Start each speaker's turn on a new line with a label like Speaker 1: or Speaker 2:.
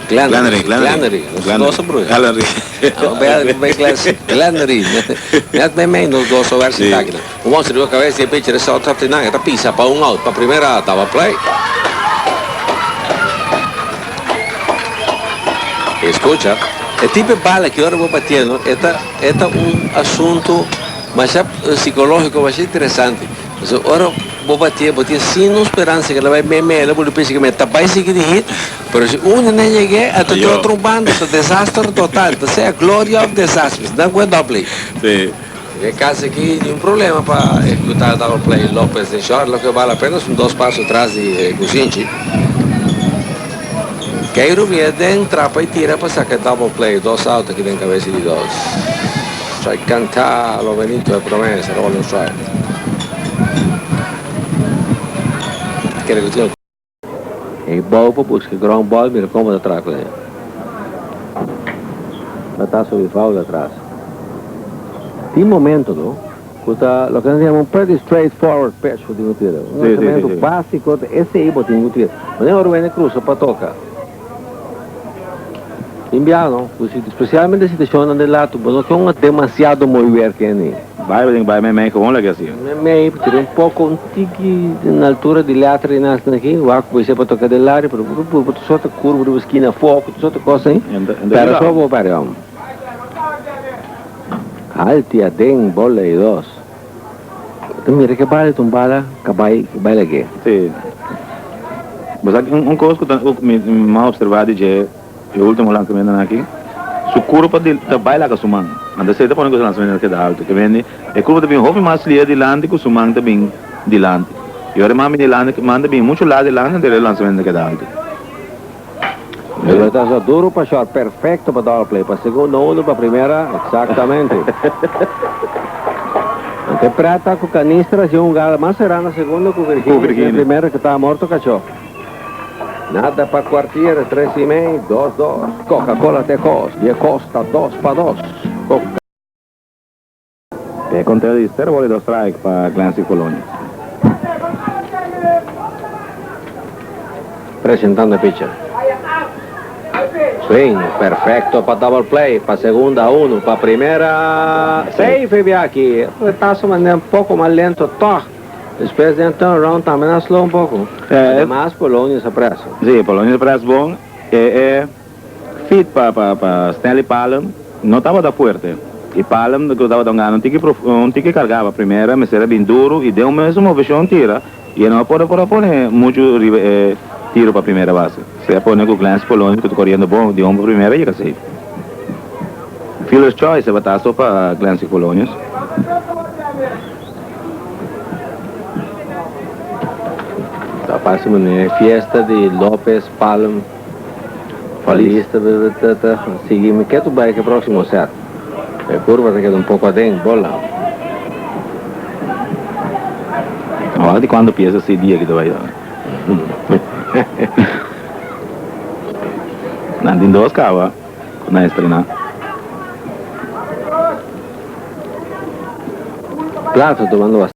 Speaker 1: Glannery. Nossa, Bruno. Glannery. Net bem nos dois versos aqui. O monstro de cabeça e pitcher é só top na, tá pisa para out, para primeira tava play. Escucha, el tipo de bala que ahora voy batiendo, este es un asunto más psicológico, más interesante. Entonces, ahora voy batiendo sin esperanza que la vaya a me porque pienso que me tapa y sigue de hit, pero si uno no llegué, hasta yo otro bando, es desastre total, entonces gloria of desastres, no puedo doble.
Speaker 2: Sí.
Speaker 1: En caso aquí hay un problema para ejecutar double play López de short, lo que vale la pena son 2 pasos atrás de Gusinchi. Queiro viene, entra y tira para sacar double play, 2 outs aquí en cabeza de 2. Strike cantar lo Benito de promesa, roll and strike. Quiere que tiene. E Bobo busca ground ball, mira cómo atrás con él. La taza de foul de atrás. Tem momento, ¿no? Lo que llama un pretty straightforward pitch for Dimutira. Un lanzamiento básico, ese ahí por Dimutira. Mas ahora viene cruza para tocar. Inviano, especialmente si te suenan de lado, pero no es demasiado mover que ni.
Speaker 2: Vai me con la que hacía.
Speaker 1: Me tiré un poco un tiki en altura de latra y nada aquí, va a ser para tocar del área, pero tu sota curva de esquina foco, tu sota cosa aí. Pero só vou parar. Alti adem bola e 2. Tu mira que bala tu bala, que baila aqui.
Speaker 2: Sí. Mas un cosa que me ha observado es el último lanzamiento aquí, su curva de baila con su mano. Antes se te pone con el lanzamiento que da alto, que viene, la curva también joven más lía delante con su mano también delante. Y ahora más delante, manda bien mucho lado delante del lanzamiento que da alto.
Speaker 1: Ele está só duro para short, perfeito para dar o play, para segundo, uno para primeira, exatamente. Ante prata com canistra, tinha um galo mais será na segunda com o Virgínia, primeira que estava morto, cachorro. Nada para quartier, 3,5, 2-2. Coca-Cola Tecos, e Costa 2 para 2.
Speaker 2: É conteo de 0 bola e 2 strike para Clancy Colônia.
Speaker 1: Presentando el pitcher. Swing, perfecto para double play, para segunda 1, para primera, safe aqui. Retazo, mas é um pouco mais lento, toque. Después de turnaround también slow un poco. Además, Polonio se presa.
Speaker 2: Sí, Polonio se presa bom. Fit para Stanley Palom. No estaba da fuerte. E Palom, que estava dando um tique cargava primeiro, mas era bem duro e deu mesmo uma versão tira. E não pode pôr muito tiro para a primeira base. Se põe com o Clancy Polonio, que está correndo bom, de para a primeira e assim. Fielder's choice, vai estar só para Clancy Polonio.
Speaker 1: Parece uma fiesta de López, Palom, Palista, seguimos, que tu vai que próximo set. A curva te queda um pouco adentro, bola.
Speaker 2: Olha de quando piensa esse dia que tu vai dar. Não tem 2 cava na estrena.
Speaker 1: Plato tomando bastante.